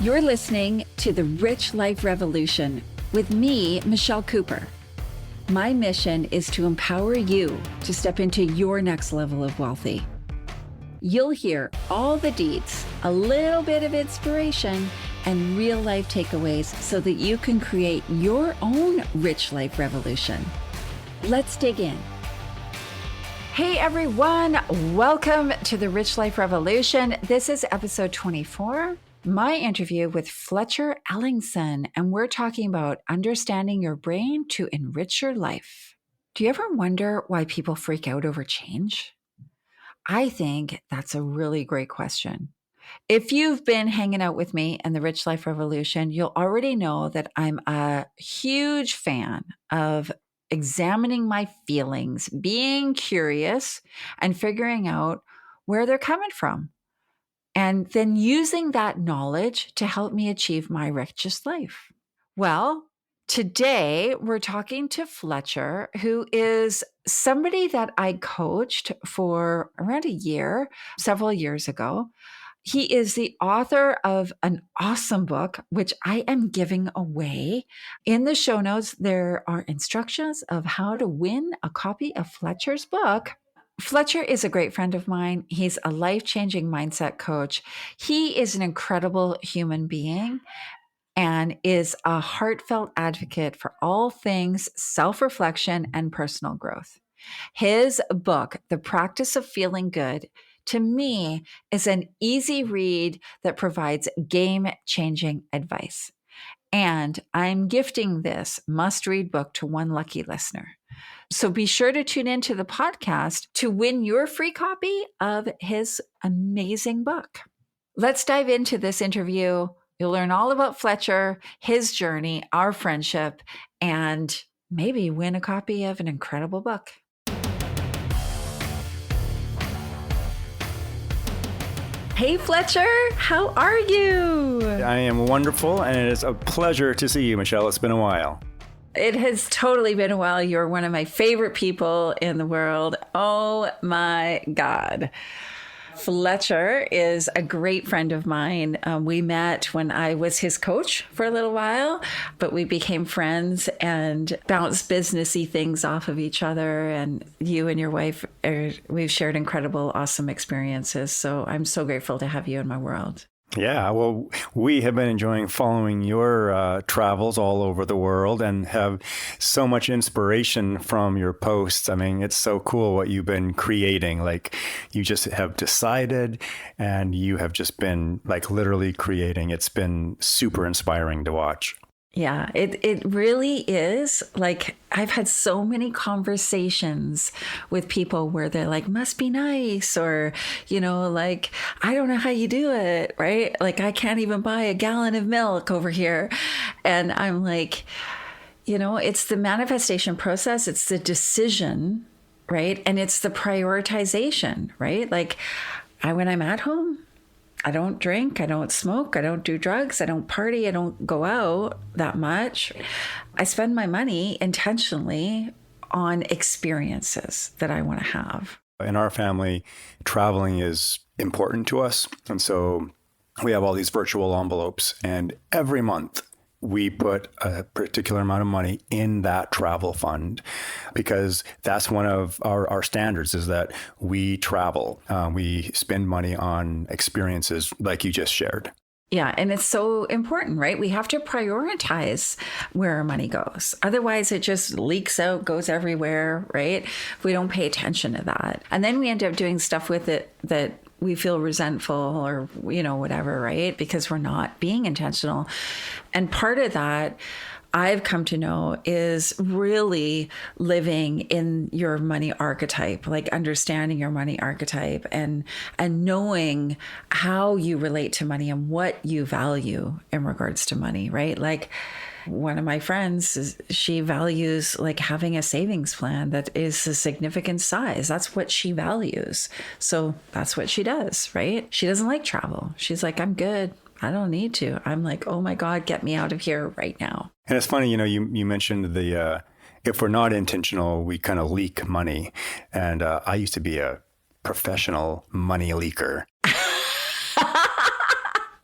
You're listening to The Rich Life Revolution with me, Michelle Cooper. My mission is to empower you to step into your next level of wealthy. You'll hear all the deets, a little bit of inspiration, and real life takeaways so that you can create your own rich life revolution. Let's dig in. Hey everyone, welcome to the Rich Life Revolution. This is episode 24, my interview with Fletcher Ellingson, and we're talking about understanding your brain to enrich your life. Do you ever wonder why people freak out over change? I think that's a really great question. If you've been hanging out with me in the Rich Life Revolution, you'll already know that I'm a huge fan of examining my feelings, being curious, and figuring out where they're coming from, and then using that knowledge to help me achieve my richest life. Well, today we're talking to Fletcher, who is somebody that I coached for around a year, several years ago. He is the author of an awesome book, which I am giving away. In the show notes, there are instructions of how to win a copy of Fletcher's book. Fletcher is a great friend of mine. He's a life-changing mindset coach. He is an incredible human being and is a heartfelt advocate for all things self-reflection and personal growth. His book, The Practice of Feeling Good, to me is an easy read that provides game-changing advice. And I'm gifting this must-read book to one lucky listener. So be sure to tune into the podcast to win your free copy of his amazing book. Let's dive into this interview. You'll learn all about Fletcher, his journey, our friendship, and maybe win a copy of an incredible book. Hey, Fletcher, how are you? I am wonderful, and it is a pleasure to see you, Michelle. It's been a while. It has totally been a while. You're one of my favorite people in the world. Oh my God. Fletcher is a great friend of mine. We met when I was his coach for a little while, but we became friends and bounced businessy things off of each other. And you and your wife, we've shared incredible, awesome experiences. So I'm so grateful to have you in my world. Yeah, well, we have been enjoying following your travels all over the world and have so much inspiration from your posts. I mean, it's so cool what you've been creating. Like, you just have decided and you have just been like literally creating. It's been super inspiring to watch. Yeah, it really is. Like, I've had so many conversations with people where they're like, must be nice, or, like, I don't know how you do it, right? Like, I can't even buy a gallon of milk over here. And I'm like, it's the manifestation process. It's the decision, right? And it's the prioritization, right? Like, when I'm at home, I don't drink, I don't smoke, I don't do drugs, I don't party, I don't go out that much. I spend my money intentionally on experiences that I want to have. In our family, traveling is important to us. And so we have all these virtual envelopes, and every month we put a particular amount of money in that travel fund, because that's one of our standards, is that we travel. We spend money on experiences like you just shared. Yeah. And it's so important, right? We have to prioritize where our money goes. Otherwise, it just leaks out, goes everywhere, right? If we don't pay attention to that. And then we end up doing stuff with it that we feel resentful or, whatever, right? Because we're not being intentional. And part of that, I've come to know, is really living in your money archetype, like understanding your money archetype and knowing how you relate to money and what you value in regards to money, right? Like, one of my friends, she values like having a savings plan that is a significant size. That's what she values. So that's what she does, right? She doesn't like travel. She's like, I'm good. I don't need to. I'm like, oh my God, get me out of here right now. And it's funny, you mentioned if we're not intentional, we kind of leak money. And I used to be a professional money leaker.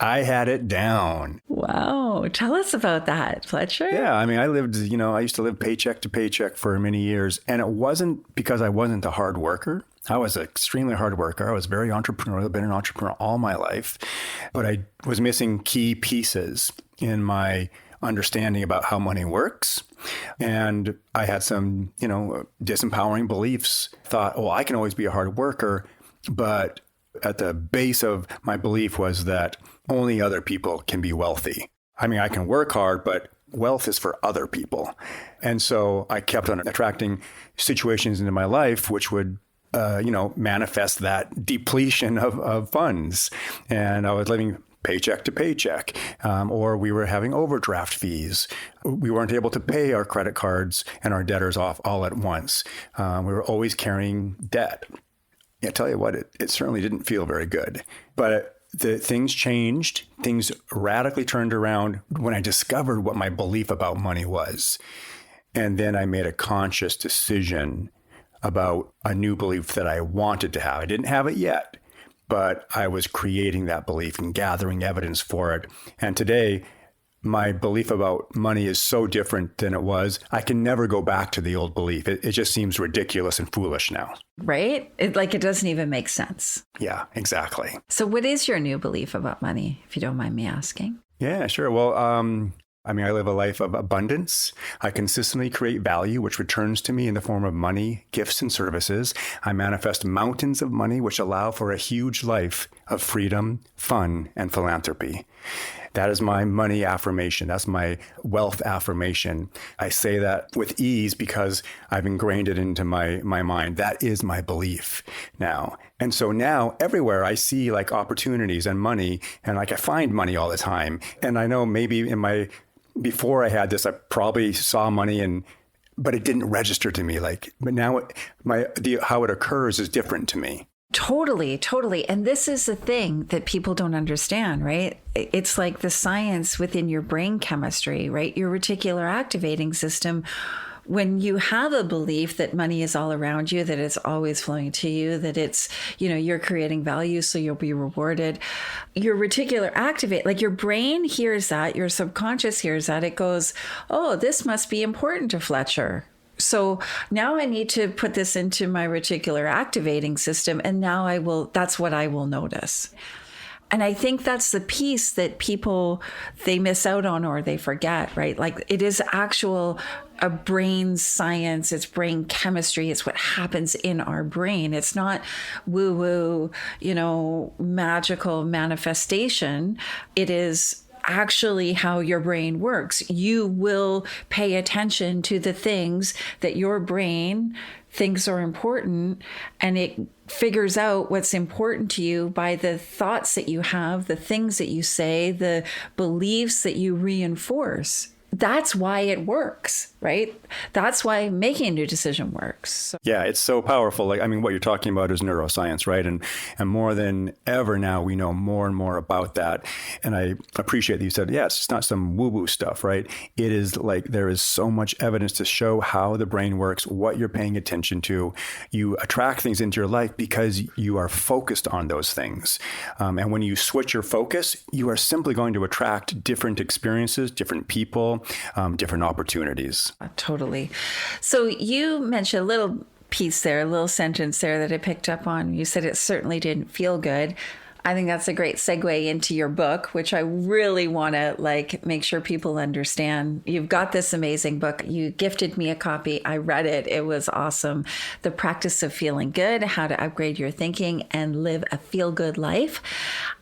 I had it down. Wow. Tell us about that, Fletcher. Yeah. I mean, I used to live paycheck to paycheck for many years. And it wasn't because I wasn't a hard worker. I was an extremely hard worker. I was very entrepreneurial. I've been an entrepreneur all my life. But I was missing key pieces in my understanding about how money works. And I had some, disempowering beliefs. Thought, oh, I can always be a hard worker. But at the base of my belief was that only other people can be wealthy. I mean, I can work hard, but wealth is for other people. And so I kept on attracting situations into my life which would manifest that depletion of funds. And I was living paycheck to paycheck, or we were having overdraft fees. We weren't able to pay our credit cards and our debtors off all at once. We were always carrying debt. I tell you what, it certainly didn't feel very good. But the things changed. Things radically turned around when I discovered what my belief about money was. And then I made a conscious decision about a new belief that I wanted to have. I didn't have it yet, but I was creating that belief and gathering evidence for it. And today, my belief about money is so different than it was. I can never go back to the old belief. It just seems ridiculous and foolish now. Right? It doesn't even make sense. Yeah, exactly. So what is your new belief about money, if you don't mind me asking? Yeah, sure. Well, I live a life of abundance. I consistently create value, which returns to me in the form of money, gifts, and services. I manifest mountains of money, which allow for a huge life of freedom, fun, and philanthropy. That is my money affirmation. That's my wealth affirmation. I say that with ease because I've ingrained it into my mind. That is my belief now. And so now everywhere I see like opportunities and money, and like I find money all the time. And I know maybe before I had this, I probably saw money but it didn't register to me. But now how it occurs is different to me. Totally. And this is the thing that people don't understand, right? It's like the science within your brain chemistry, right? Your reticular activating system. When you have a belief that money is all around you, that it's always flowing to you, that it's, you're creating value, so you'll be rewarded. Your reticular activate, like your brain hears that, your subconscious hears that. It goes, oh, this must be important to Fletcher. So now I need to put this into my reticular activating system. And now that's what I will notice. And I think that's the piece that people, they miss out on or they forget, right? Like it is a brain science, it's brain chemistry, it's what happens in our brain. It's not woo-woo, magical manifestation. It is actually how your brain works. You will pay attention to the things that your brain thinks are important, and it figures out what's important to you by the thoughts that you have, the things that you say, the beliefs that you reinforce. That's why it works, right? That's why making a new decision works. Yeah, it's so powerful. What you're talking about is neuroscience, right? And more than ever now, we know more and more about that. And I appreciate that you said, it's just not some woo-woo stuff, right? It is there is so much evidence to show how the brain works, what you're paying attention to. You attract things into your life because you are focused on those things. And when you switch your focus, you are simply going to attract different experiences, different people, different opportunities. Totally. So you mentioned a little piece there, a little sentence there that I picked up on. You said it certainly didn't feel good. I think that's a great segue into your book, which I really want to make sure people understand. You've got this amazing book. You gifted me a copy. I read it. It was awesome. The Practice of Feeling Good, How to Upgrade Your Thinking and Live a Feel-Good Life.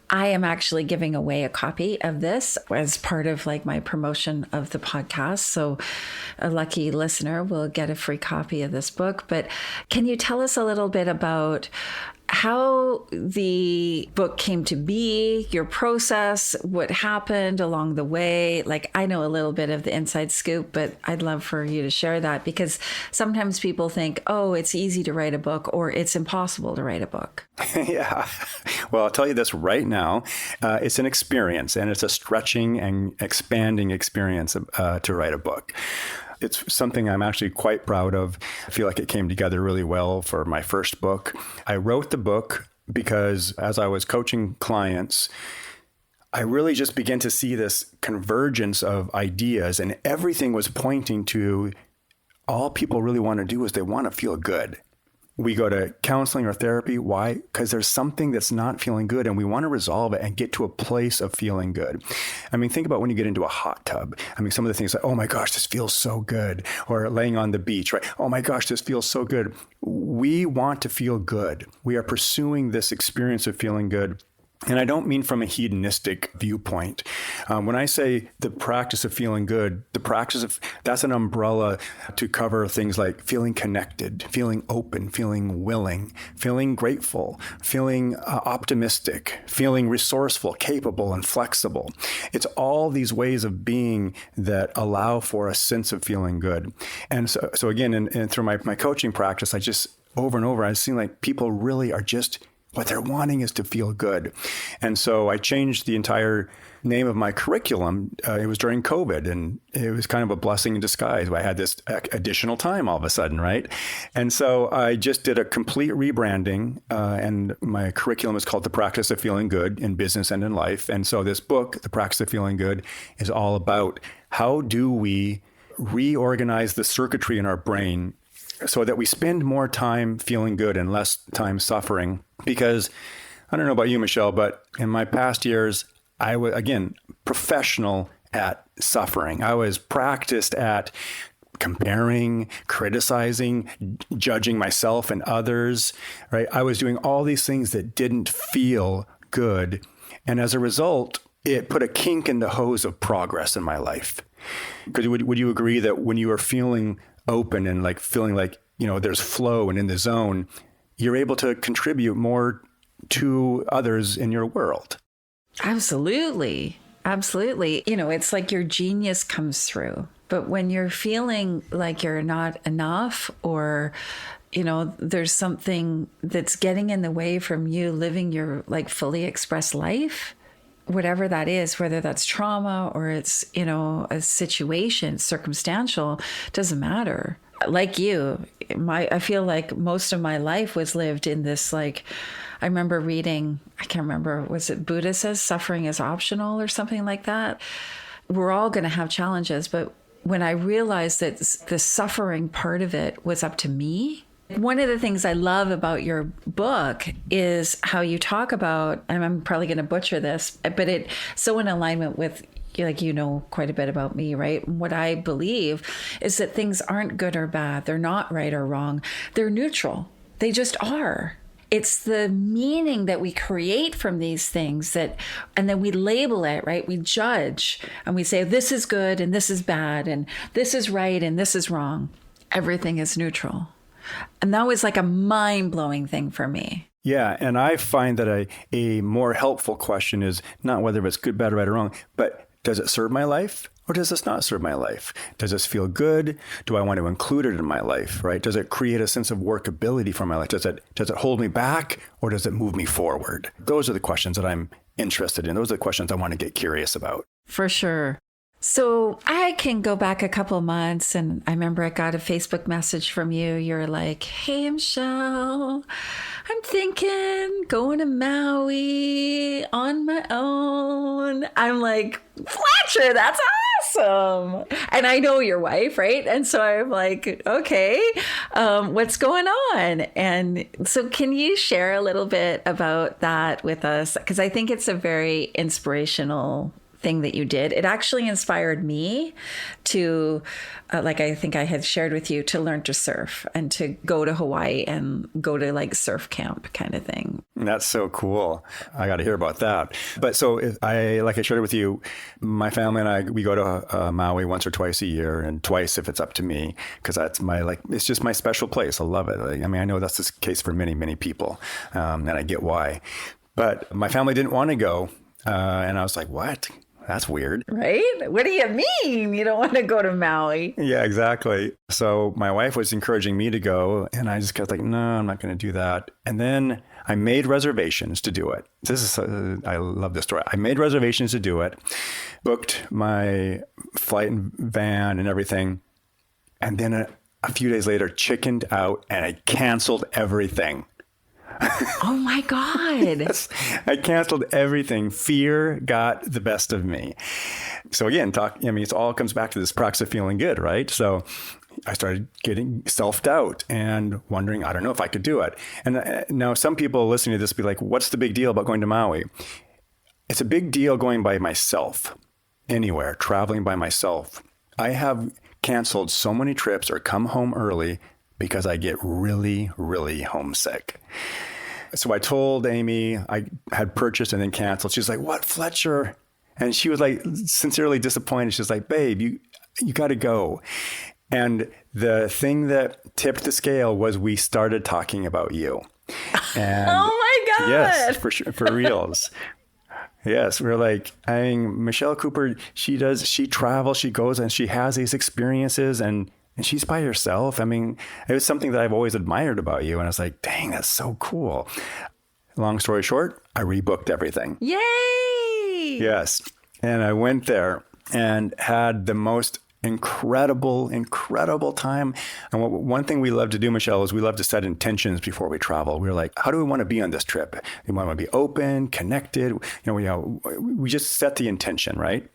I am actually giving away a copy of this as part of my promotion of the podcast. So a lucky listener will get a free copy of this book. But can you tell us a little bit about how the book came to be, your process, what happened along the way? I know a little bit of the inside scoop, but I'd love for you to share that, because sometimes people think, oh, it's easy to write a book or it's impossible to write a book. Yeah. Well, I'll tell you this right now. It's an experience, and it's a stretching and expanding experience to write a book. It's something I'm actually quite proud of. I feel like it came together really well for my first book. I wrote the book because as I was coaching clients, I really just began to see this convergence of ideas, and everything was pointing to all people really want to do is they want to feel good. We go to counseling or therapy. Why? Because there's something that's not feeling good and we want to resolve it and get to a place of feeling good. I mean, think about when you get into a hot tub. I mean, some of the things like, oh my gosh, this feels so good. Or laying on the beach, right? Oh my gosh, this feels so good. We want to feel good. We are pursuing this experience of feeling good. And I don't mean from a hedonistic viewpoint. When I say the practice of feeling good, that's an umbrella to cover things like feeling connected, feeling open, feeling willing, feeling grateful, feeling optimistic, feeling resourceful, capable, and flexible. It's all these ways of being that allow for a sense of feeling good. And so again, and through my coaching practice, I just over and over, I've seen like people really are just what they're wanting is to feel good. And so I changed the entire name of my curriculum. It was during COVID, and it was kind of a blessing in disguise. I had this additional time all of a sudden, right? And so I just did a complete rebranding, and my curriculum is called The Practice of Feeling Good in Business and in Life. And so this book, The Practice of Feeling Good, is all about how do we reorganize the circuitry in our brain so that we spend more time feeling good and less time suffering. Because I don't know about you, Michelle, but in my past years, I was, again, professional at suffering. I was practiced at comparing, criticizing, judging myself and others, right? I was doing all these things that didn't feel good. And as a result, it put a kink in the hose of progress in my life. Because would you agree that when you are feeling open and like feeling like, there's flow and in the zone, you're able to contribute more to others in your world? Absolutely. Absolutely. It's like your genius comes through. But when you're feeling like you're not enough, or, there's something that's getting in the way from you living your like fully expressed life, whatever that is, whether that's trauma or it's, a situation, circumstantial, doesn't matter. Like you, I feel like most of my life was lived in this, like, I remember reading, I can't remember, was it Buddha says suffering is optional or something like that? We're all going to have challenges, but when I realized that the suffering part of it was up to me. One of the things I love about your book is how you talk about, and I'm probably going to butcher this, but it's so in alignment with, like, quite a bit about me, right? What I believe is that things aren't good or bad. They're not right or wrong. They're neutral. They just are. It's the meaning that we create from these things and then we label it, right? We judge and we say, this is good and this is bad and this is right and this is wrong. Everything is neutral. And that was like a mind-blowing thing for me. Yeah, and I find that a more helpful question is not whether it's good, bad, right, or wrong, but does it serve my life or does this not serve my life? Does this feel good? Do I want to include it in my life, right? Does it create a sense of workability for my life? Does it hold me back or does it move me forward? Those are the questions that I'm interested in. Those are the questions I want to get curious about. For sure. So I can go back a couple months, and I remember I got a Facebook message from you. You're like, hey, Michelle, I'm thinking going to Maui on my own. I'm like, Fletcher, that's awesome. And I know your wife, right? And so I'm like, okay, what's going on? And so can you share a little bit about that with us? Because I think it's a very inspirational thing that you did. It actually inspired me to, like I think I had shared with you, to learn to surf and to go to Hawaii and go to like surf camp kind of thing. That's so cool. I got to hear about that. But so like I shared with you, my family and we go to Maui once or twice a year, and twice if it's up to me, because that's it's just my special place. I love it. I know that's the case for many, many people, and I get why. But my family didn't want to go. And I was like, what? That's weird. Right? What do you mean you don't want to go to Maui? Yeah, exactly. So my wife was encouraging me to go, and I just got like, no, I'm not going to do that. And then I made reservations to do it. I love this story. I made reservations to do it, booked my flight and van and everything. And then a few days later, chickened out and I canceled everything. Oh my God. Yes, I canceled everything. Fear got the best of me. So again, it all comes back to this practice of feeling good, right? So I started getting self-doubt and wondering, I don't know if I could do it. And now some people listening to this be like, what's the big deal about going to Maui? It's a big deal going by myself, anywhere, traveling by myself. I have canceled so many trips or come home early because I get really, really homesick. So I told Amy I had purchased and then canceled. She's like, what, Fletcher? And she was like sincerely disappointed. She's like, babe, you got to go. And the thing that tipped the scale was we started talking about you. And oh my God. Yes, for sure, for reals. Yes, we're like, Michelle Cooper, she travels, she goes and she has these experiences and she's by herself. It was something that I've always admired about you. And I was like, dang, that's so cool. Long story short, I rebooked everything. Yay! Yes. And I went there and had the most incredible time. And one thing we love to do, Michelle, is we love to set intentions before we travel. We're like, how do we want to be on this trip? We want to be open, connected. We just set the intention, right?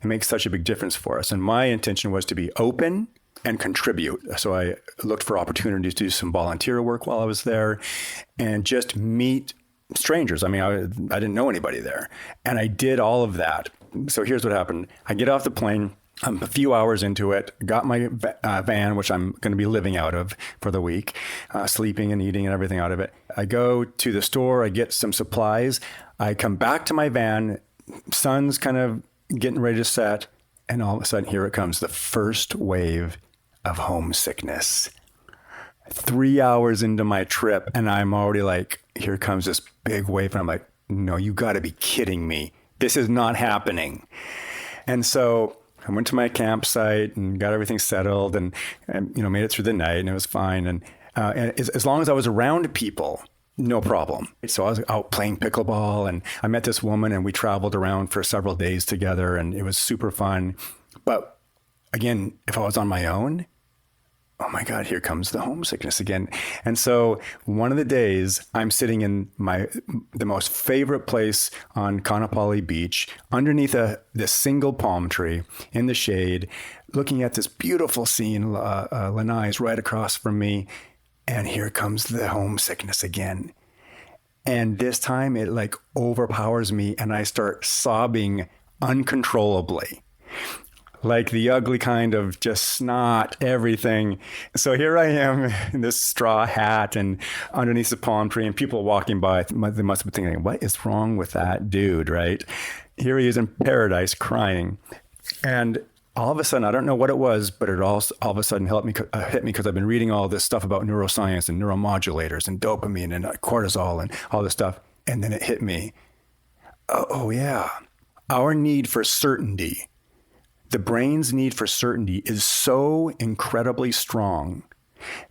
It makes such a big difference for us. And my intention was to be open and contribute. So I looked for opportunities to do some volunteer work while I was there and just meet strangers. I didn't know anybody there. And I did all of that. So here's what happened. I get off the plane. I'm a few hours into it, got my van, which I'm going to be living out of for the week, sleeping and eating and everything out of it. I go to the store, I get some supplies. I come back to my van, sun's kind of getting ready to set. And all of a sudden, here it comes, the first wave of homesickness. 3 hours into my trip, and I'm already like, here comes this big wave. And I'm like, no, you got to be kidding me. This is not happening. And so I went to my campsite and got everything settled and made it through the night and it was fine. And as long as I was around people, no problem. So I was out playing pickleball and I met this woman and we traveled around for several days together and it was super fun. But again, if I was on my own, oh my God, here comes the homesickness again. And so one of the days I'm sitting in the most favorite place on Kaanapali Beach, underneath this single palm tree in the shade, looking at this beautiful scene, Lanai's right across from me. And here comes the homesickness again. And this time it like overpowers me and I start sobbing uncontrollably. Like the ugly kind of just snot, everything. So here I am in this straw hat and underneath the palm tree and people walking by, they must be thinking, what is wrong with that dude, right? Here he is in paradise crying. And all of a sudden, I don't know what it was, but it all of a sudden hit me because I've been reading all this stuff about neuroscience and neuromodulators and dopamine and cortisol and all this stuff. And then it hit me. Oh yeah. Our need for certainty. The brain's need for certainty is so incredibly strong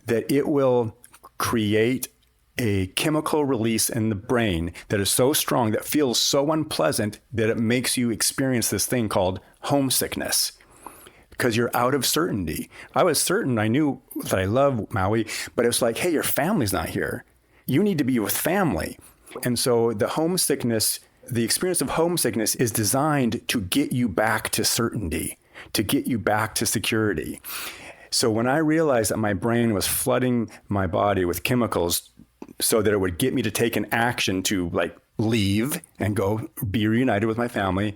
that it will create a chemical release in the brain that is so strong that feels so unpleasant that it makes you experience this thing called homesickness because you're out of certainty. I was certain I knew that I love Maui, but it was like, hey, your family's not here. You need to be with family. And so the homesickness, the experience of homesickness is designed to get you back to certainty, to get you back to security. So when I realized that my brain was flooding my body with chemicals so that it would get me to take an action to like leave and go be reunited with my family,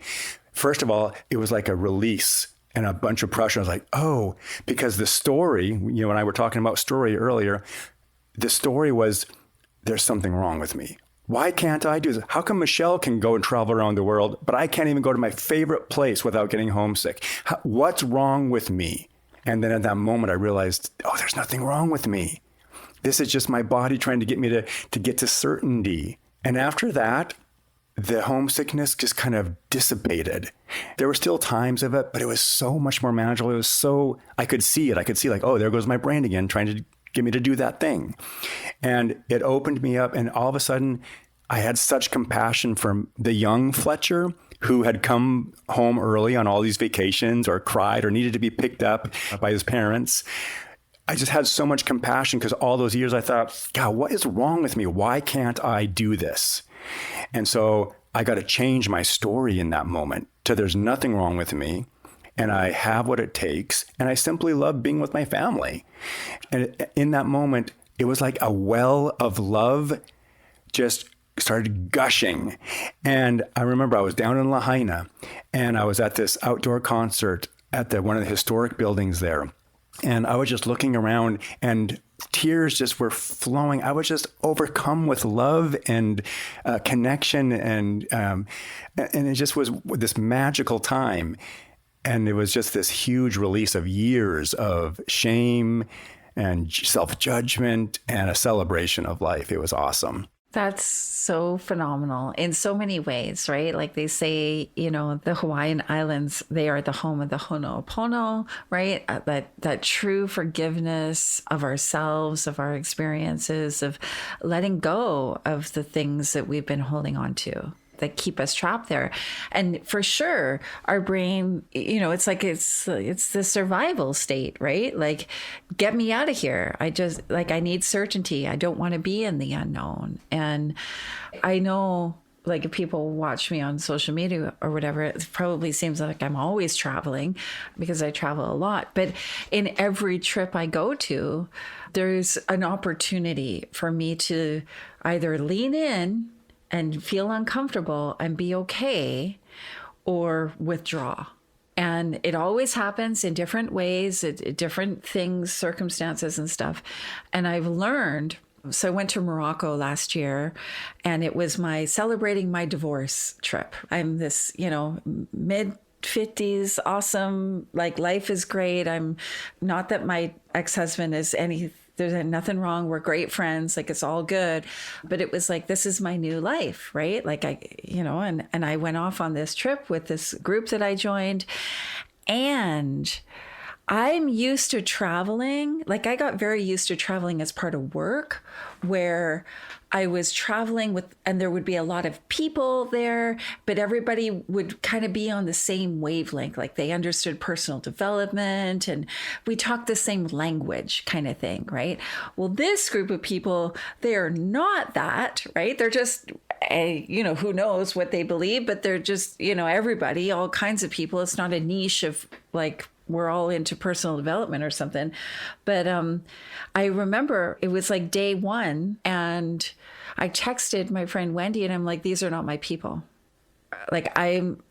first of all, it was like a release and a bunch of pressure. I was like, oh, because the story, when I were talking about story earlier, the story was there's something wrong with me. Why can't I do this? How come Michelle can go and travel around the world, but I can't even go to my favorite place without getting homesick? What's wrong with me? And then at that moment, I realized, oh, there's nothing wrong with me. This is just my body trying to get me to get to certainty. And after that, the homesickness just kind of dissipated. There were still times of it, but it was so much more manageable. It was so, I could see it. I could see like, oh, there goes my brain again, trying to get me to do that thing. And it opened me up. And all of a sudden, I had such compassion for the young Fletcher who had come home early on all these vacations or cried or needed to be picked up by his parents. I just had so much compassion because all those years I thought, God, what is wrong with me? Why can't I do this? And so I got to change my story in that moment to there's nothing wrong with me. And I have what it takes. And I simply love being with my family. And in that moment, it was like a well of love just started gushing. And I remember I was down in Lahaina and I was at this outdoor concert at one of the historic buildings there. And I was just looking around and tears just were flowing. I was just overcome with love and connection. And it just was this magical time. And it was just this huge release of years of shame and self-judgment and a celebration of life. It was awesome. That's so phenomenal in so many ways, right? Like they say, the Hawaiian Islands, they are the home of the Ho'oponopono, right? That true forgiveness of ourselves, of our experiences, of letting go of the things that we've been holding on to that keep us trapped there. And for sure, our brain, it's like it's the survival state, right? Like, get me out of here. I need certainty. I don't want to be in the unknown. And I know, like, if people watch me on social media or whatever, it probably seems like I'm always traveling because I travel a lot. But in every trip I go to, there's an opportunity for me to either lean in and feel uncomfortable and be okay, or withdraw. And it always happens in different ways, different things, circumstances and stuff. And I've learned, so I went to Morocco last year and it was celebrating my divorce trip. I'm this, mid 50s, awesome, like life is great. I'm not that my ex-husband is there's nothing wrong. We're great friends. Like, it's all good. But it was like, this is my new life, right? Like and I went off on this trip with this group that I joined, and I'm used to traveling. Like, I got very used to traveling as part of work, where I was traveling and there would be a lot of people there, but everybody would kind of be on the same wavelength. Like, they understood personal development and we talked the same language kind of thing, right? Well, this group of people, they are not that, right? They're just, who knows what they believe, but they're just, everybody, all kinds of people. It's not a niche of like, we're all into personal development or something. But I remember it was like day one and I texted my friend Wendy and I'm like, these are not my people. Like,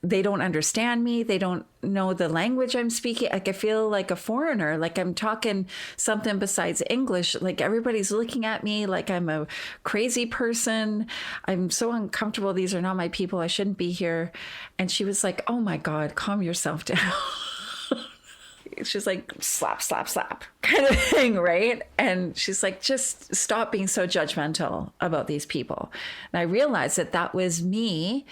they don't understand me. They don't know the language I'm speaking. Like, I feel like a foreigner, like I'm talking something besides English. Like, everybody's looking at me like I'm a crazy person. I'm so uncomfortable. These are not my people. I shouldn't be here. And she was like, oh my God, calm yourself down. She's like, slap, slap, slap kind of thing, right? And she's like, just stop being so judgmental about these people. And I realized that was me,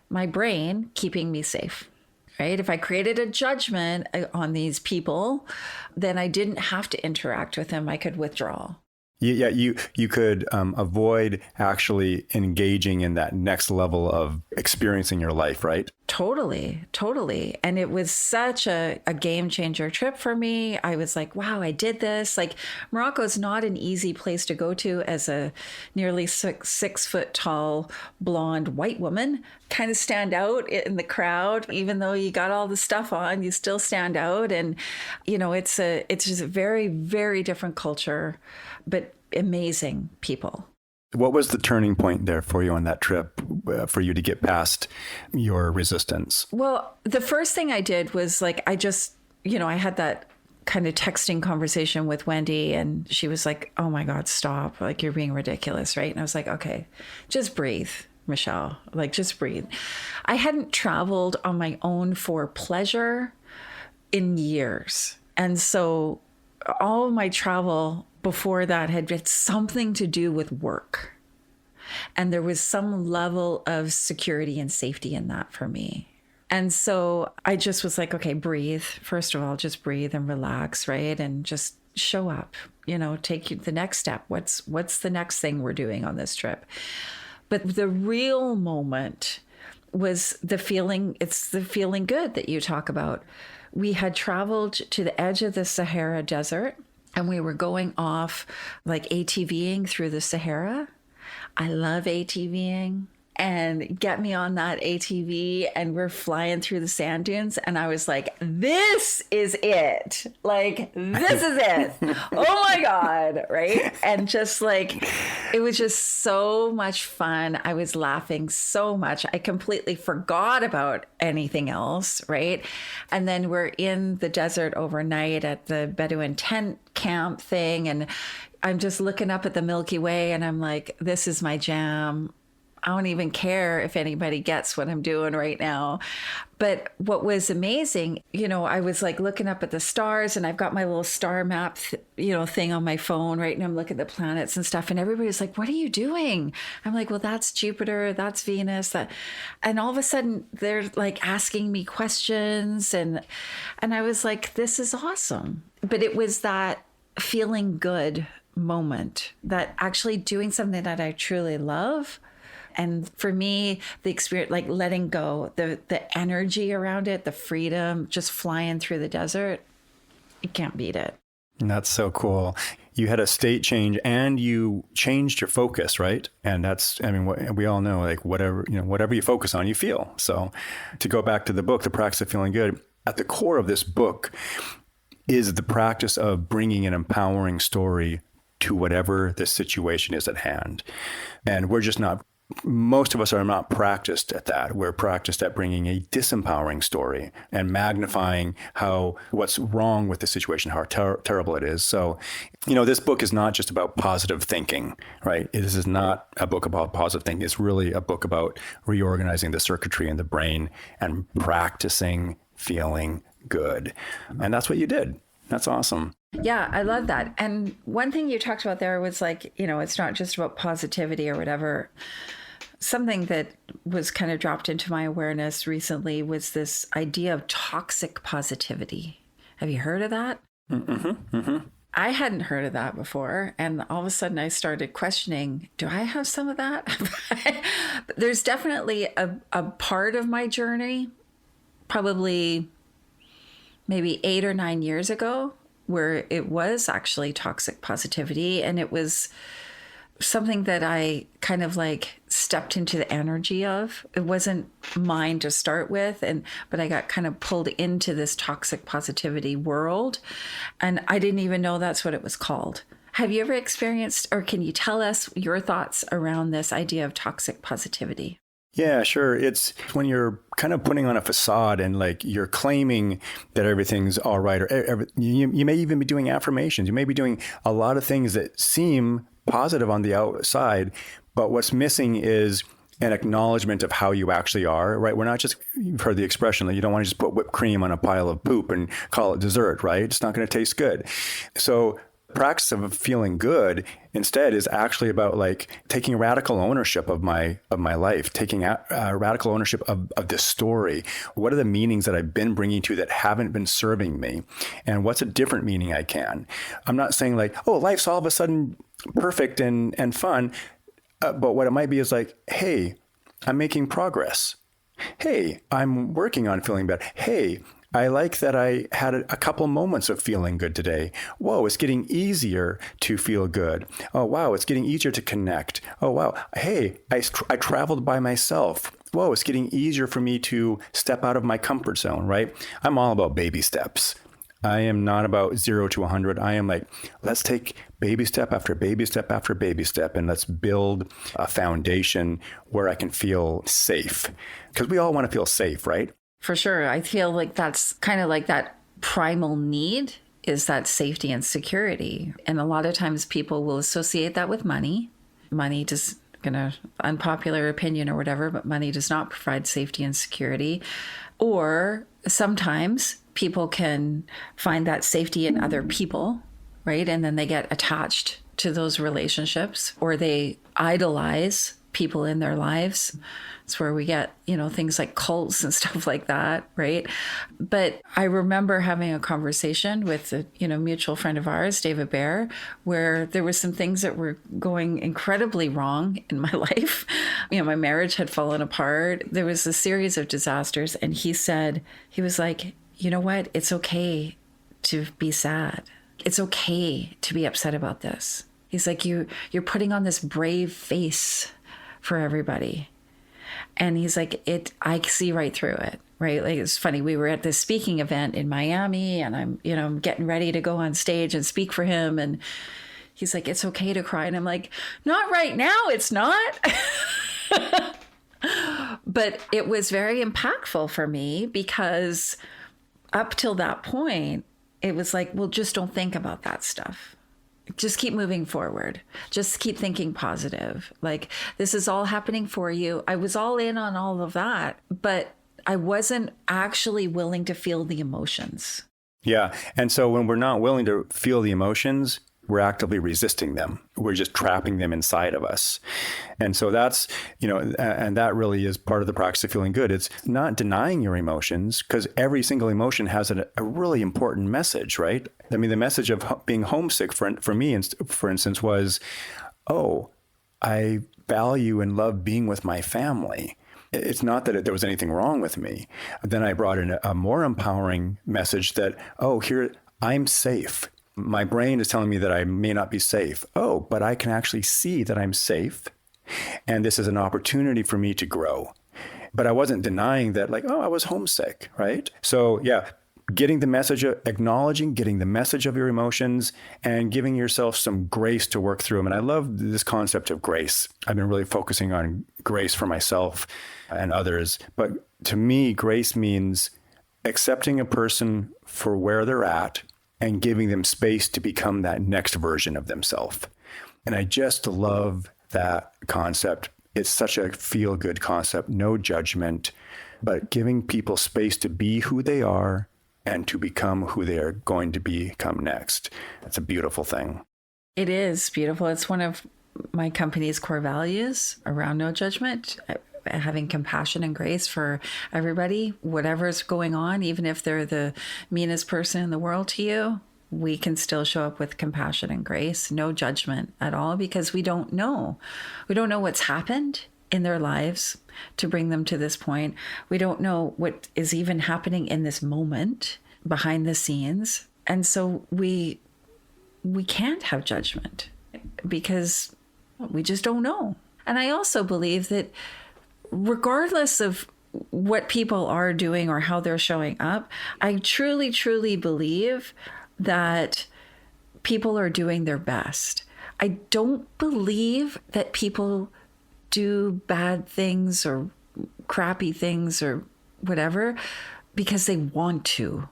my brain, keeping me safe, right? If I created a judgment on these people, then I didn't have to interact with them. I could withdraw. Yeah, you could avoid actually engaging in that next level of experiencing your life, right? Totally. And it was such a game changer trip for me. I was like, wow, I did this. Like, Morocco is not an easy place to go to as a nearly 6 foot tall, blonde white woman. Kind of stand out in the crowd. Even though you got all the stuff on, you still stand out. And, it's just a very, very different culture, but amazing people. What was the turning point there for you on that trip for you to get past your resistance? Well, the first thing I did was like, I just, I had that kind of texting conversation with Wendy and she was like, oh my God, stop. Like, you're being ridiculous, right? And I was like, okay, just breathe, Michelle, like, just breathe. I hadn't traveled on my own for pleasure in years. And so all my travel before that had been something to do with work. And there was some level of security and safety in that for me. And so I just was like, okay, breathe. First of all, just breathe and relax, right? And just show up, take the next step. What's the next thing we're doing on this trip? But the real moment was it's the feeling good that you talk about. We had traveled to the edge of the Sahara Desert. and we were going off like ATVing through the Sahara. I love ATVing. And get me on that ATV, and we're flying through the sand dunes. And I was like, this is it. Like, this is it. Oh my God. Right. And just like, it was just so much fun. I was laughing so much. I completely forgot about anything else. Right. And then we're in the desert overnight at the Bedouin tent camp thing. And I'm just looking up at the Milky Way, and I'm like, this is my jam. I don't even care if anybody gets what I'm doing right now. But what was amazing, I was like looking up at the stars, and I've got my little star map, thing on my phone, right? And I'm looking at the planets and stuff. And everybody's like, what are you doing? I'm like, well, that's Jupiter, that's Venus. And all of a sudden they're like asking me questions. And I was like, this is awesome. But it was that feeling good moment, that actually doing something that I truly love. And for me, the experience, like letting go, the energy around it, the freedom, just flying through the desert, you can't beat it. And that's so cool. You had a state change and you changed your focus, right? And that's, we all know, like whatever you focus on, you feel. So to go back to the book, The Practice of Feeling Good, at the core of this book is the practice of bringing an empowering story to whatever the situation is at hand. And most of us are not practiced at that. We're practiced at bringing a disempowering story and magnifying what's wrong with the situation, how terrible it is. So, this book is not just about positive thinking, right? This is not a book about positive thinking. It's really a book about reorganizing the circuitry in the brain and practicing feeling good. And that's what you did. That's awesome. Yeah, I love that. And one thing you talked about there was like, it's not just about positivity or whatever. Something that was kind of dropped into my awareness recently was this idea of toxic positivity. Have you heard of that? Mm-hmm, mm-hmm. I hadn't heard of that before. And all of a sudden I started questioning, do I have some of that? There's definitely a part of my journey, probably maybe 8 or 9 years ago, where it was actually toxic positivity. And it was something that I kind of like stepped into the energy of. It wasn't mine to start with, but I got kind of pulled into this toxic positivity world. And I didn't even know that's what it was called. Have you ever experienced, or can you tell us your thoughts around this idea of toxic positivity? Yeah, sure. It's when you're kind of putting on a facade and like you're claiming that everything's all right, or you may even be doing affirmations. You may be doing a lot of things that seem positive on the outside, but what's missing is an acknowledgement of how you actually are, right? We're not just, you've heard the expression that you don't want to just put whipped cream on a pile of poop and call it dessert, right? It's not going to taste good. So practice of feeling good instead is actually about like taking radical ownership of my life, taking radical ownership of this story. What are the meanings that I've been bringing to that haven't been serving me? And what's a different meaning I can? I'm not saying like, oh, life's all of a sudden perfect and fun. But what it might be is like, hey, I'm making progress. Hey, I'm working on feeling better. Hey, I like that I had a couple moments of feeling good today. Whoa, it's getting easier to feel good. Oh, wow, it's getting easier to connect. Oh, wow. Hey, I traveled by myself. Whoa, it's getting easier for me to step out of my comfort zone, right? I'm all about baby steps. I am not about 0 to 100. I am like, let's take baby step after baby step after baby step, and let's build a foundation where I can feel safe. Because we all want to feel safe, right? For sure. I feel like that's kind of like that primal need is that safety and security. And a lot of times people will associate that with money. Money just unpopular opinion or whatever, but money does not provide safety and security. Or sometimes people can find that safety in other people, right? And then they get attached to those relationships, or they idolize people in their lives. It's where we get, things like cults and stuff like that, right? But I remember having a conversation with a, mutual friend of ours, David Bear, where there were some things that were going incredibly wrong in my life. My marriage had fallen apart. There was a series of disasters. And he was like, you know what? It's okay to be sad. it's okay to be upset about this. He's like, you're putting on this brave face for everybody. And he's like, I see right through it, right? Like, it's funny. We were at this speaking event in Miami, and I'm getting ready to go on stage and speak for him. And he's like, it's okay to cry. And I'm like, not right now. It's not. But it was very impactful for me, because up till that point, it was like, well, just don't think about that stuff. Just keep moving forward. Just keep thinking positive. Like, this is all happening for you. I was all in on all of that, but I wasn't actually willing to feel the emotions. Yeah. And so when we're not willing to feel the emotions, we're actively resisting them. We're just trapping them inside of us. And so that's, and that really is part of the practice of feeling good. It's not denying your emotions, because every single emotion has a really important message, right? I mean, the message of being homesick for me, for instance, was, oh, I value and love being with my family. It's not that there was anything wrong with me. Then I brought in a more empowering message that, oh, here, I'm safe. My brain is telling me that I may not be safe. Oh, but I can actually see that I'm safe. And this is an opportunity for me to grow. But I wasn't denying that, like, oh, I was homesick, right? So yeah, getting the message, acknowledging, getting the message of your emotions, and giving yourself some grace to work through them. And I love this concept of grace. I've been really focusing on grace for myself and others. But to me, grace means accepting a person for where they're at and giving them space to become that next version of themselves. And I just love that concept. It's such a feel-good concept, no judgment, but giving people space to be who they are and to become who they are going to become next. That's a beautiful thing. It is beautiful. It's one of my company's core values around no judgment, having compassion and grace for everybody, whatever's going on, even if they're the meanest person in the world to you, we can still show up with compassion and grace, no judgment at all, because we don't know. We don't know what's happened in their lives to bring them to this point. We don't know what is even happening in this moment behind the scenes. And so we can't have judgment because we just don't know. And I also believe that regardless of what people are doing or how they're showing up, I truly, truly believe that people are doing their best. I don't believe that people do bad things or crappy things or whatever because they want to.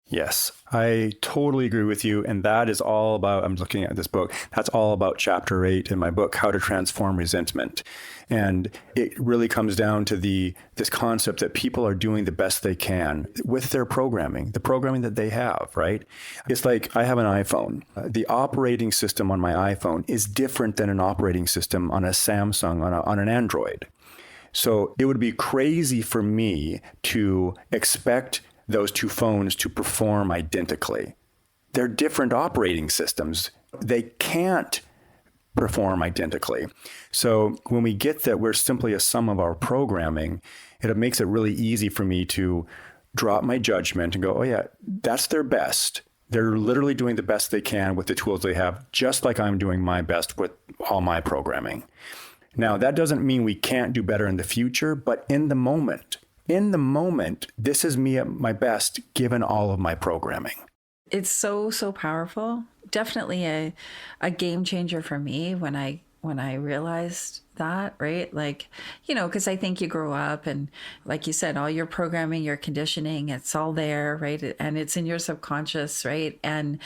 Yes, I totally agree with you. And that is all about, I'm looking at this book, that's all about chapter 8 in my book, How to Transform Resentment. And it really comes down to this concept that people are doing the best they can with their programming, the programming that they have, right? It's like I have an iPhone. The operating system on my iPhone is different than an operating system on a Samsung, on an Android. So it would be crazy for me to expect those two phones to perform identically. They're different operating systems. They can't perform identically. So when we get that we're simply a sum of our programming, it makes it really easy for me to drop my judgment and go, oh yeah, that's their best. They're literally doing the best they can with the tools they have, just like I'm doing my best with all my programming. Now, that doesn't mean we can't do better in the future, but in the moment, this is me at my best, given all of my programming. It's so, so powerful. Definitely a game changer for me when I realized that, right? Like, because I think you grow up and like you said, all your programming, your conditioning, it's all there, right? And it's in your subconscious, right? And,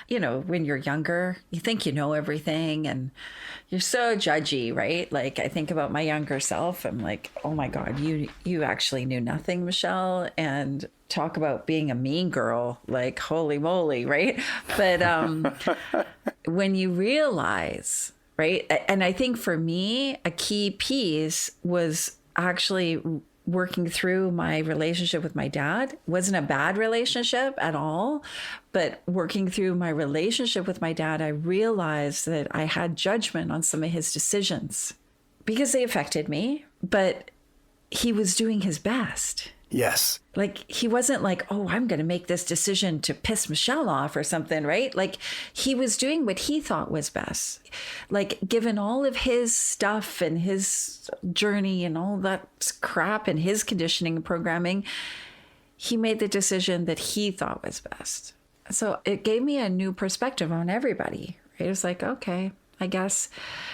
when you're younger, you think you know everything and you're so judgy, right? Like I think about my younger self. I'm like, oh my God, you actually knew nothing, Michelle. And talk about being a mean girl, like holy moly, right? But when you realize, right? And I think for me, a key piece was actually working through my relationship with my dad. It wasn't a bad relationship at all, but working through my relationship with my dad, I realized that I had judgment on some of his decisions because they affected me, but he was doing his best. Yes. Like, he wasn't like, oh, I'm going to make this decision to piss Michelle off or something, right? Like, he was doing what he thought was best. Like, given all of his stuff and his journey and all that crap and his conditioning and programming, he made the decision that he thought was best. So it gave me a new perspective on everybody. Right? It was like, okay, I guess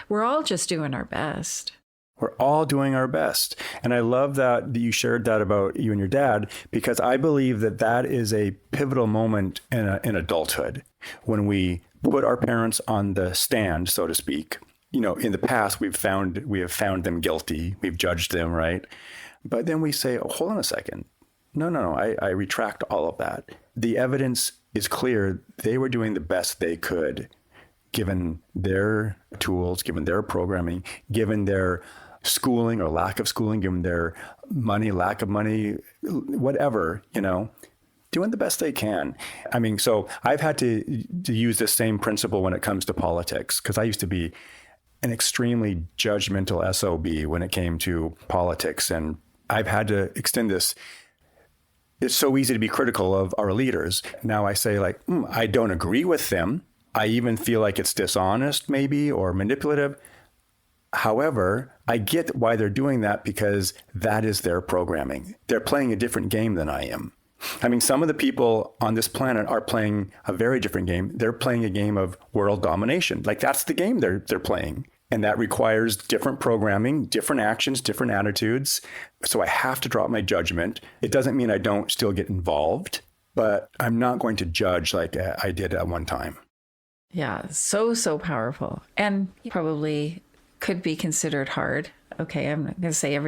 we're all just doing our best. We're all doing our best. And I love that you shared that about you and your dad, because I believe that that is a pivotal moment in adulthood when we put our parents on the stand, so to speak. You know, in the past, we have found them guilty. We've judged them, right? But then we say, oh, hold on a second. No, I retract all of that. The evidence is clear. They were doing the best they could, given their tools, given their programming, given their schooling or lack of schooling, given their money, lack of money, whatever, you know, doing the best they can. I mean, so I've had to use the same principle when it comes to politics, because I used to be an extremely judgmental SOB when it came to politics. And I've had to extend this. It's so easy to be critical of our leaders. Now I say, like, I don't agree with them. I even feel like it's dishonest maybe or manipulative. However, I get why they're doing that, because that is their programming. They're playing a different game than I am. I mean, some of the people on this planet are playing a very different game. They're playing a game of world domination. Like, that's the game they're playing. And that requires different programming, different actions, different attitudes. So I have to drop my judgment. It doesn't mean I don't still get involved, but I'm not going to judge like I did at one time. Yeah, so powerful. And probably could be considered hard. Okay, I'm not going to say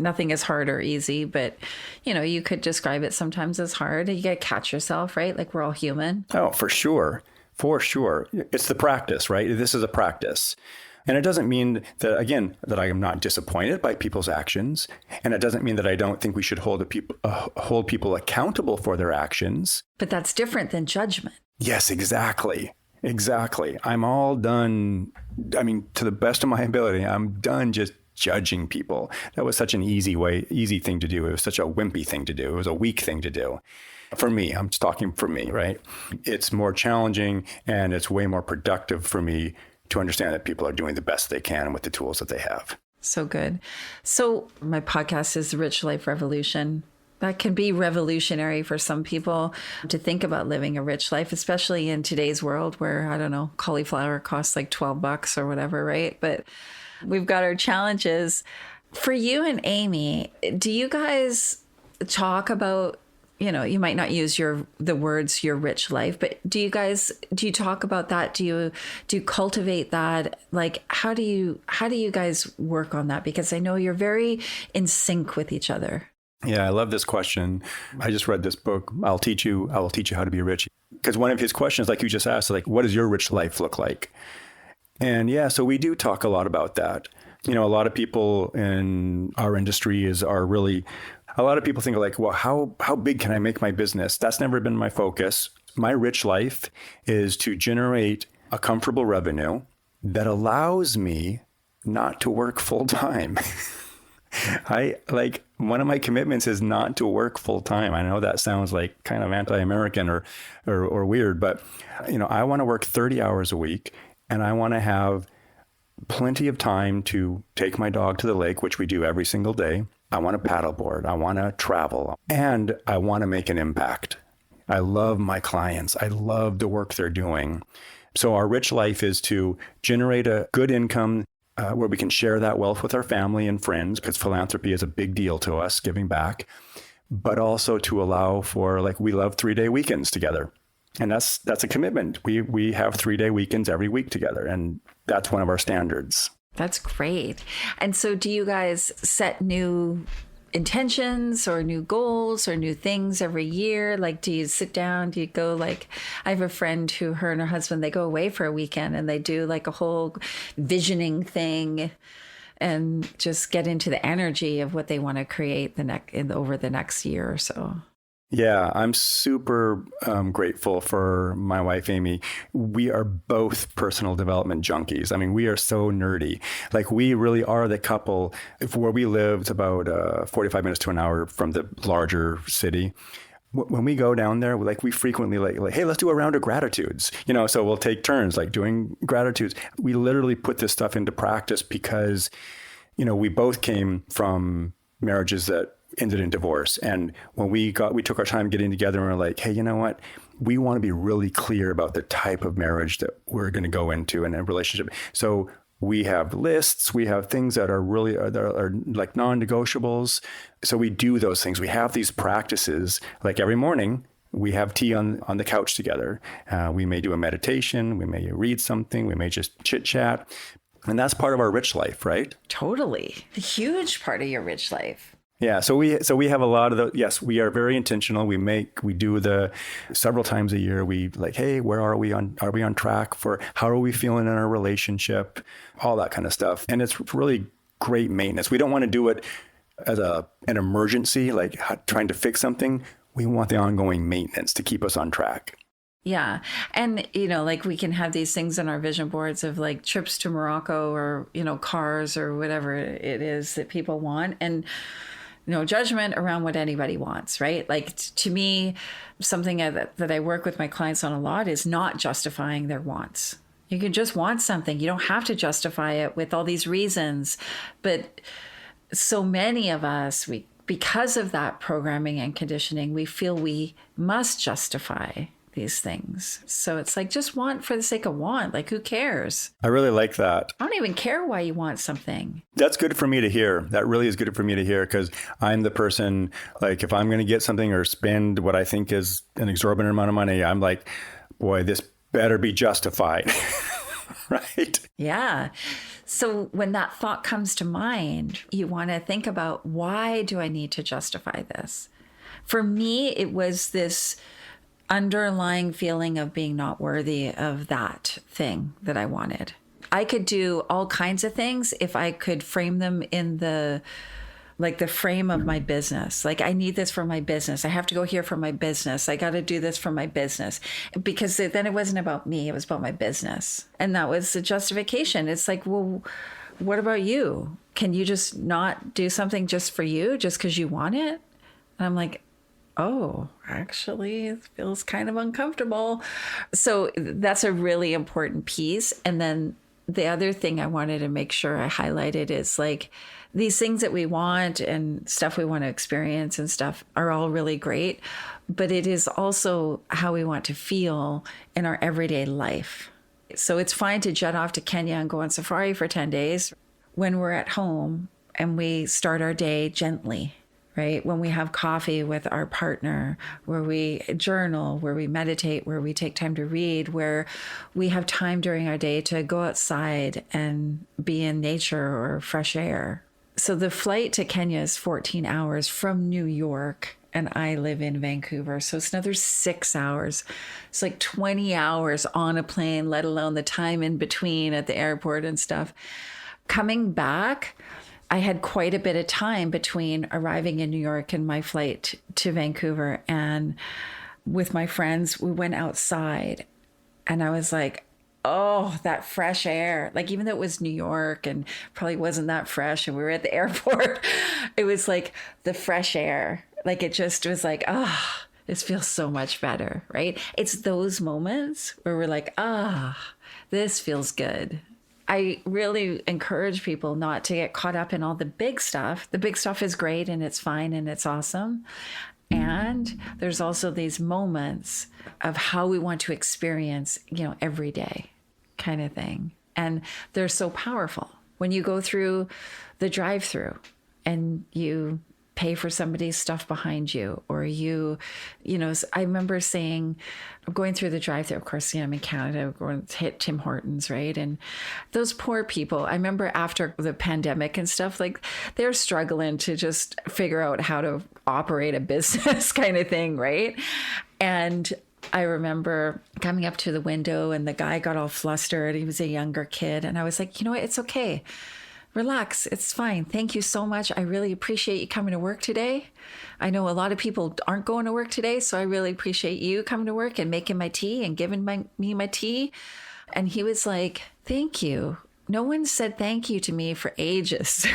nothing is hard or easy, but, you know, you could describe it sometimes as hard. You got to catch yourself, right? Like, we're all human. Oh, for sure. For sure. It's the practice, right? This is a practice. And it doesn't mean that, again, that I am not disappointed by people's actions. And it doesn't mean that I don't think we should hold people accountable for their actions. But that's different than judgment. Yes, exactly. Exactly. I'm all done. I mean, to the best of my ability, I'm done just judging people. That was such an easy thing to do. It was such a wimpy thing to do. It was a weak thing to do. For me, I'm just talking for me, right? It's more challenging and it's way more productive for me to understand that people are doing the best they can with the tools that they have. So good. So my podcast is The Rich Life Revolution. That can be revolutionary for some people to think about living a rich life, especially in today's world where, I don't know, cauliflower costs like $12 or whatever, right? But we've got our challenges. For you and Amy, do you guys talk about, you know, you might not use the words your rich life, but do you talk about that? Do you cultivate that? Like, how do you guys work on that? Because I know you're very in sync with each other. Yeah, I love this question. I just read this book, I will teach you how to be rich. Because one of his questions, like you just asked, like, what does your rich life look like? And yeah, so we do talk a lot about that. You know, a lot of people in our industry a lot of people think like, well, how big can I make my business? That's never been my focus. My rich life is to generate a comfortable revenue that allows me not to work full time. One of my commitments is not to work full time. I know that sounds like kind of anti-American or weird, but you know, I want to work 30 hours a week and I want to have plenty of time to take my dog to the lake, which we do every single day. I want to paddleboard. I want to travel and I want to make an impact. I love my clients. I love the work they're doing. So our rich life is to generate a good income where we can share that wealth with our family and friends, because philanthropy is a big deal to us, giving back, but also to allow for, like, we love 3-day weekends together. And that's a commitment. We have 3-day weekends every week together. And that's one of our standards. That's great. And so do you guys set new intentions or new goals or new things every year? Like, do you sit down? Do you go, like, I have a friend who, her and her husband, they go away for a weekend and they do like a whole visioning thing and just get into the energy of what they want to create over the next year or so. Yeah, I'm super grateful for my wife, Amy. We are both personal development junkies. I mean, we are so nerdy. Like, we really are the couple. Where we live, it's about 45 minutes to an hour from the larger city. When we go down there, like, we frequently like, hey, let's do a round of gratitudes. So we'll take turns like doing gratitudes. We literally put this stuff into practice because, we both came from marriages that ended in divorce. And when we took our time getting together and we're like, hey, you know what? We want to be really clear about the type of marriage that we're going to go into in a relationship. So we have lists, we have things that are really that are like non-negotiables. So we do those things. We have these practices. Like, every morning we have tea on the couch together. We may do a meditation. We may read something. We may just chit chat. And that's part of our rich life, right? Totally. A huge part of your rich life. Yeah, so we have a lot of the, yes, we are very intentional. We do the several times a year. We like, hey, where are we on track for, how are we feeling in our relationship? All that kind of stuff. And it's really great maintenance. We don't want to do it as an emergency, like trying to fix something. We want the ongoing maintenance to keep us on track. Yeah. And, like, we can have these things on our vision boards of like trips to Morocco or, cars or whatever it is that people want. And no judgment around what anybody wants, right? Like, to me, something that I work with my clients on a lot is not justifying their wants. You can just want something. You don't have to justify it with all these reasons. But so many of us, because of that programming and conditioning, we feel we must justify these things. So it's like, just want for the sake of want. Like, who cares? I really like that. I don't even care why you want something. That's good for me to hear. That really is good for me to hear, because I'm the person, like, if I'm going to get something or spend what I think is an exorbitant amount of money, I'm like, boy, this better be justified. Right? Yeah. So when that thought comes to mind, you want to think about, why do I need to justify this? For me, it was this underlying feeling of being not worthy of that thing that I wanted. I could do all kinds of things if I could frame them in the frame of my business. Like, I need this for my business. I have to go here for my business. I got to do this for my business. Because then it wasn't about me. It was about my business. And that was the justification. It's like, well, what about you? Can you just not do something just for you, just because you want it? And I'm like, oh, actually, it feels kind of uncomfortable. So that's a really important piece. And then the other thing I wanted to make sure I highlighted is, like, these things that we want and stuff we want to experience and stuff are all really great, but it is also how we want to feel in our everyday life. So it's fine to jet off to Kenya and go on safari for 10 days when we're at home and we start our day gently. Right? When we have coffee with our partner, where we journal, where we meditate, where we take time to read, where we have time during our day to go outside and be in nature or fresh air. So the flight to Kenya is 14 hours from New York, and I live in Vancouver. So it's another 6 hours. It's like 20 hours on a plane, let alone the time in between at the airport and stuff. Coming back, I had quite a bit of time between arriving in New York and my flight to Vancouver. And with my friends, we went outside and I was like, oh, that fresh air. Like, even though it was New York and probably wasn't that fresh and we were at the airport, it was like the fresh air. Like, it just was like, ah, this feels so much better, right? It's those moments where we're like, this feels good. I really encourage people not to get caught up in all the big stuff. The big stuff is great and it's fine and it's awesome. And there's also these moments of how we want to experience, every day kind of thing. And they're so powerful. When you go through the drive-through and you pay for somebody's stuff behind you, or I remember going through the drive-thru, of course, I'm in Canada, going to hit Tim Hortons, right? And those poor people, I remember after the pandemic and stuff, like, they're struggling to just figure out how to operate a business kind of thing, right? And I remember coming up to the window and the guy got all flustered. He was a younger kid. And I was like, you know what? It's okay. Relax. It's fine. Thank you so much. I really appreciate you coming to work today. I know a lot of people aren't going to work today, so I really appreciate you coming to work and making my tea and giving me my tea. And he was like, thank you. No one said thank you to me for ages.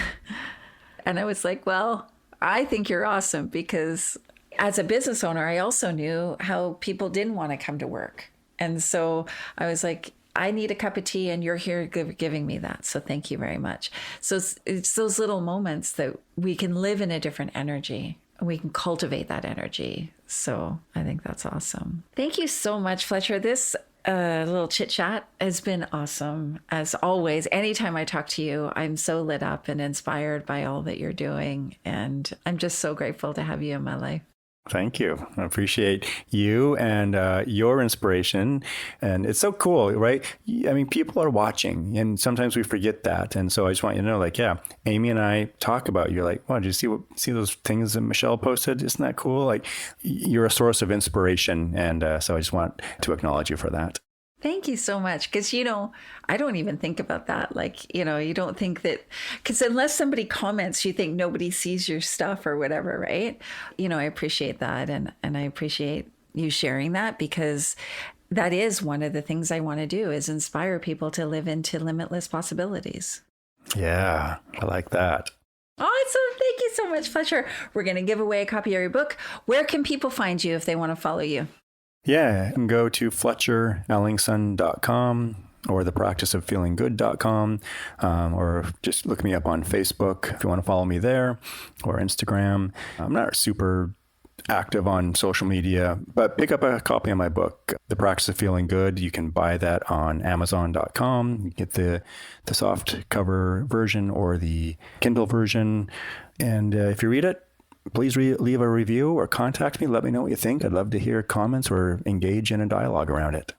And I was like, well, I think you're awesome, because as a business owner, I also knew how people didn't want to come to work. And so I was like, I need a cup of tea and you're here giving me that. So thank you very much. So it's those little moments that we can live in a different energy. We can cultivate that energy. So I think that's awesome. Thank you so much, Fletcher. This little chit chat has been awesome. As always, anytime I talk to you, I'm so lit up and inspired by all that you're doing. And I'm just so grateful to have you in my life. Thank you. I appreciate you and your inspiration. And it's so cool, right? I mean, people are watching and sometimes we forget that. And so I just want you to know, like, yeah, Amy and I talk about you. Like, wow, did you see those things that Michelle posted? Isn't that cool? Like, you're a source of inspiration. And so I just want to acknowledge you for that. Thank you so much. Because, I don't even think about that. Like, you don't think that, because unless somebody comments, you think nobody sees your stuff or whatever, right? I appreciate that. And I appreciate you sharing that, because that is one of the things I want to do, is inspire people to live into limitless possibilities. Yeah, I like that. Awesome. Thank you so much, Fletcher. We're going to give away a copy of your book. Where can people find you if they want to follow you? Yeah, you can go to FletcherEllingson.com or thepracticeoffeelinggood.com, or just look me up on Facebook if you want to follow me there, or Instagram. I'm not super active on social media, but pick up a copy of my book, The Practice of Feeling Good. You can buy that on Amazon.com. You get the soft cover version or the Kindle version. And if you read it, please leave a review or contact me. Let me know what you think. I'd love to hear comments or engage in a dialogue around it.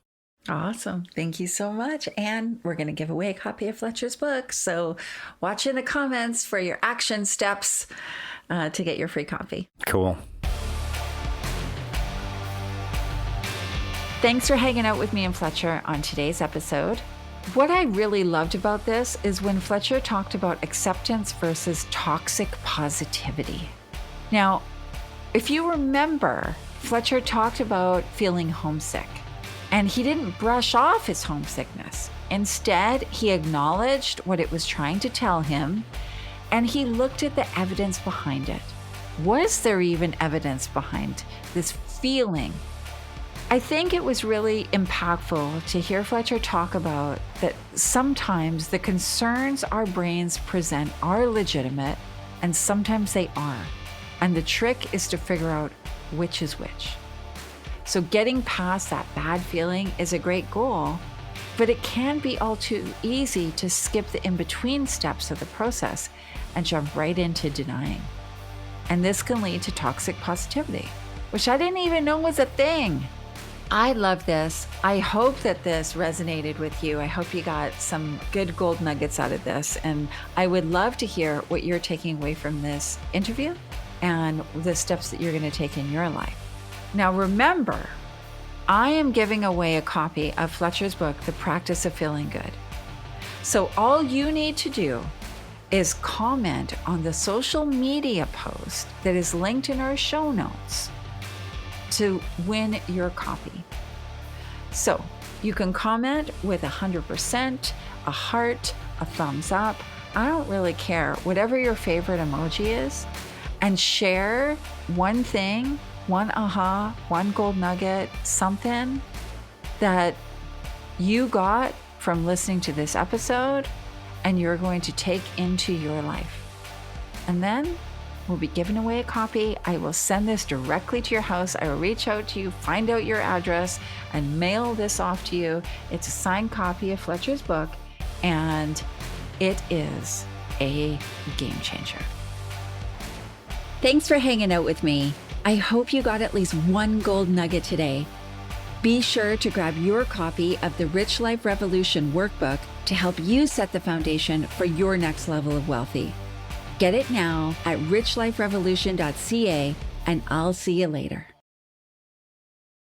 Awesome. Thank you so much. And we're going to give away a copy of Fletcher's book. So watch in the comments for your action steps to get your free copy. Cool. Thanks for hanging out with me and Fletcher on today's episode. What I really loved about this is when Fletcher talked about acceptance versus toxic positivity. Now, if you remember, Fletcher talked about feeling homesick, and he didn't brush off his homesickness. Instead, he acknowledged what it was trying to tell him, and he looked at the evidence behind it. Was there even evidence behind this feeling? I think it was really impactful to hear Fletcher talk about that sometimes the concerns our brains present are legitimate, and sometimes they are. And the trick is to figure out which is which. So getting past that bad feeling is a great goal, but it can be all too easy to skip the in-between steps of the process and jump right into denying. And this can lead to toxic positivity, which I didn't even know was a thing. I love this. I hope that this resonated with you. I hope you got some good gold nuggets out of this. And I would love to hear what you're taking away from this interview and the steps that you're going to take in your life. Now, remember, I am giving away a copy of Fletcher's book, The Practice of Feeling Good. So all you need to do is comment on the social media post that is linked in our show notes to win your copy. So you can comment with 100%, a heart, a thumbs up. I don't really care, whatever your favorite emoji is, and share one thing, one aha, one gold nugget, something that you got from listening to this episode and you're going to take into your life. And then we'll be giving away a copy. I will send this directly to your house. I will reach out to you, find out your address, and mail this off to you. It's a signed copy of Fletcher's book, and it is a game changer. Thanks for hanging out with me. I hope you got at least one gold nugget today. Be sure to grab your copy of the Rich Life Revolution workbook to help you set the foundation for your next level of wealthy. Get it now at richliferevolution.ca, and I'll see you later.